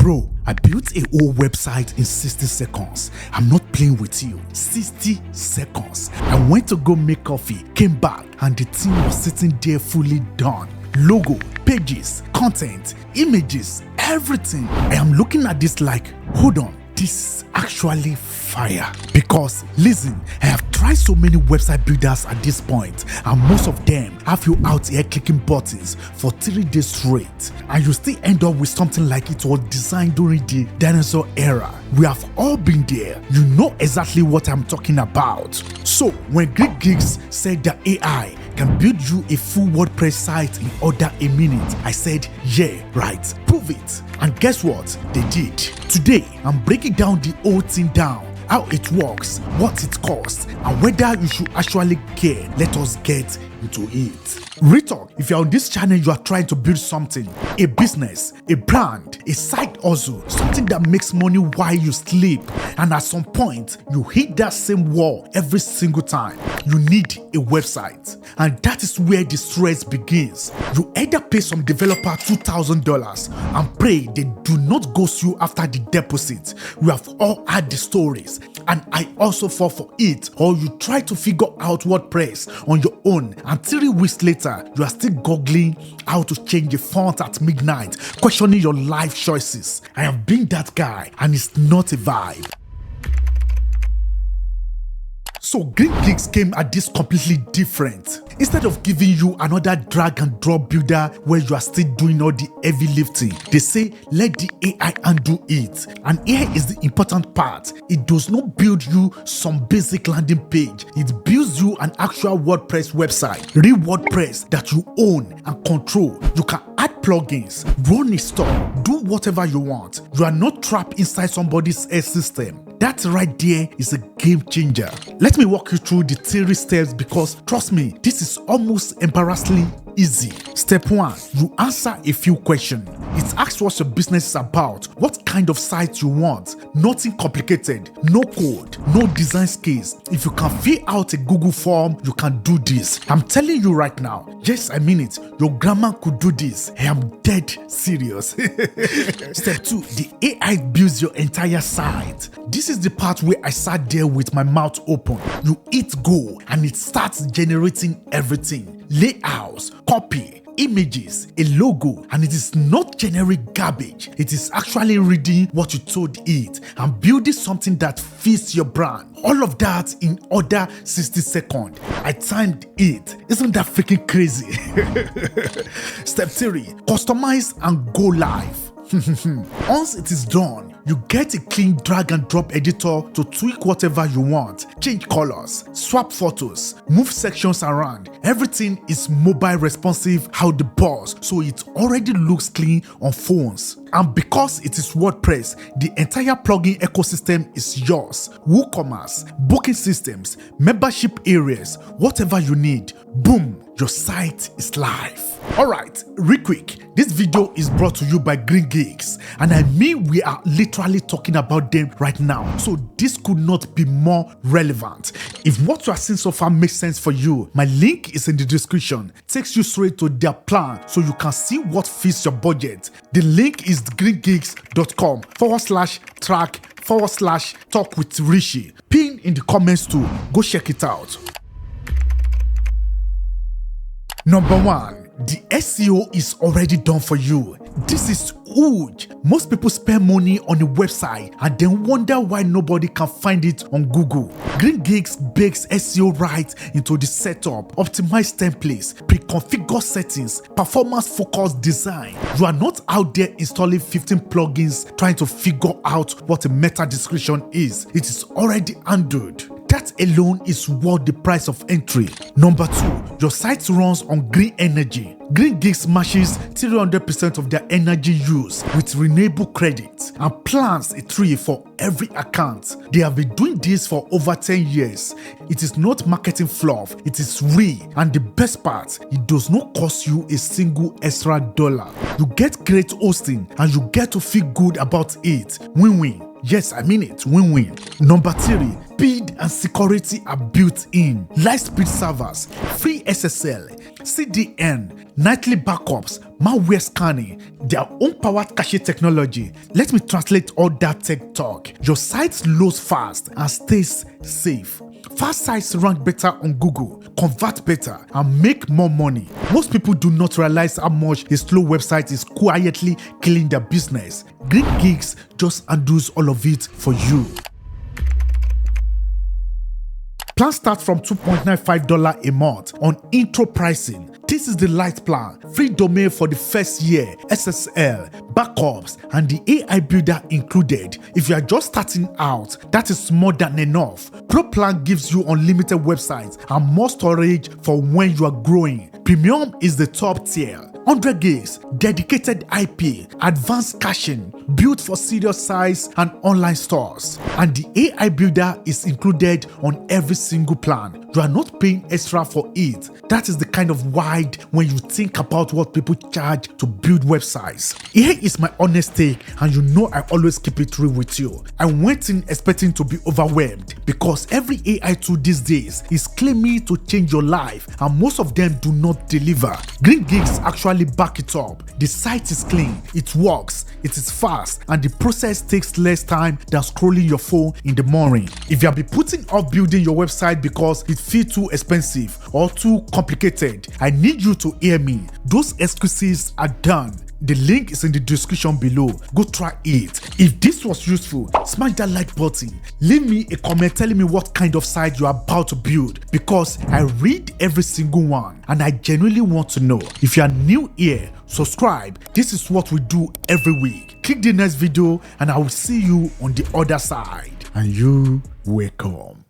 Bro, I built a whole website in 60 seconds. I'm not playing with you. 60 seconds. I went to go make coffee, came back, and the thing was sitting there fully done. Logo, pages, content, images, everything. I am looking at this like, hold on, this is actually fire. Because listen, I have tried so many website builders at this point, and most of them have you out here clicking buttons for 3 days straight, and you still end up with something like it was designed during the dinosaur era. We have all been there. You know exactly what I'm talking about. So when GreenGeeks said that AI can build you a full WordPress site in under a minute, I said, yeah, right, prove it. And guess what? They did. Today, I'm breaking down the whole thing down, how it works, what it costs, and whether you should actually care. Let us get into it. Retalk, if you're on this channel, you are trying to build something, a business, a brand, a side hustle, something that makes money while you sleep, and at some point, you hit that same wall every single time. You need a website, and that is where the stress begins. You either pay some developer $2,000 and pray they do not ghost you after the deposit. We have all had the stories, and I also fall for it. Or you try to figure out WordPress on your own, and 3 weeks later, you are still googling how to change the font at midnight, questioning your life choices. I have been that guy, and it's not a vibe. So GreenGeeks came at this completely different. Instead of giving you another drag and drop builder where you are still doing all the heavy lifting, they say let the AI undo it. And here is the important part. It does not build you some basic landing page. It builds you an actual WordPress website, real WordPress that you own and control. You can add plugins, run a store, do whatever you want. You are not trapped inside somebody's system. That right there is a game changer. Let me walk you through the 3 steps because trust me, this is almost embarrassingly easy. Step 1, you answer a few questions. It asks what your business is about, what kind of site you want. Nothing complicated, no code, no design skills. If you can fill out a Google form, you can do this. I'm telling you right now, yes, I mean it, your grandma could do this. I am dead serious. Step 2, the AI builds your entire site. This is the part where I sat there with my mouth open. You hit go and it starts generating everything. Layouts, copy, images, a logo, and it is not generic garbage. It is actually reading what you told it and building something that fits your brand. All of that in under 60 seconds. I timed it. Isn't that freaking crazy? Step 3, customize and go live. Once it is done, you get a clean drag and drop editor to tweak whatever you want, change colors, swap photos, move sections around. Everything is mobile responsive out the box, so it already looks clean on phones. And because it is WordPress, the entire plugin ecosystem is yours. WooCommerce, booking systems, membership areas, whatever you need, boom, your site is live. Alright, real quick, this video is brought to you by GreenGeeks, and I mean we are literally talking about them right now, so this could not be more relevant. If what you are seeing so far makes sense for you, my link is in the description. Takes you straight to their plan so you can see what fits your budget. The link is greengeeks.com/track/talk with Richey. Pin in the comments too. Go check it out. Number 1, the SEO is already done for you. This is huge. Most people spend money on a website and then wonder why nobody can find it on Google. GreenGeeks bakes SEO right into the setup, optimized templates, pre-configured settings, performance-focused design. You are not out there installing 15 plugins trying to figure out what a meta description is. It is already handled. That alone is worth the price of entry. Number 2, your site runs on green energy. GreenGeeks matches 300% of their energy use with renewable credits and plants a tree for every account. They have been doing this for over 10 years. It is not marketing fluff, it is real, and the best part, it does not cost you a single extra dollar. You get great hosting and you get to feel good about it. Win-win. Yes, I mean it, win-win. Number 3, speed and security are built in. Light speed servers, free SSL, CDN, nightly backups, malware scanning, their own powered cache technology. Let me translate all that tech talk. Your site loads fast and stays safe. Fast sites rank better on Google, convert better, and make more money. Most people do not realize how much a slow website is quietly killing their business. GreenGeeks just handles all of it for you. Plans start from $2.95 a month on intro pricing. This is the Lite plan. Free domain for the first year, SSL, backups, and the AI builder included. If you are just starting out, that is more than enough. Pro plan gives you unlimited websites and more storage for when you are growing. Premium is the top tier. 100 gigs, dedicated IP, advanced caching, built for serious size and online stores. And the AI builder is included on every single plan. You are not paying extra for it. That is the kind of wide when you think about what people charge to build websites. Here is my honest take, and you know I always keep it real with you. I went in expecting to be overwhelmed because every AI tool these days is claiming to change your life, and most of them do not deliver. GreenGeeks actually back it up. The site is clean, it works, it is fast, and the process takes less time than scrolling your phone in the morning. If you have been putting off building your website because it feels too expensive or too complicated, I need you to hear me. Those excuses are done. The link is in the description below. Go try it. If this was useful, smash that like button. Leave me a comment telling me what kind of site you are about to build, because I read every single one and I genuinely want to know. If you are new here, subscribe. This is what we do every week. Click the next video and I will see you on the other side. And you welcome.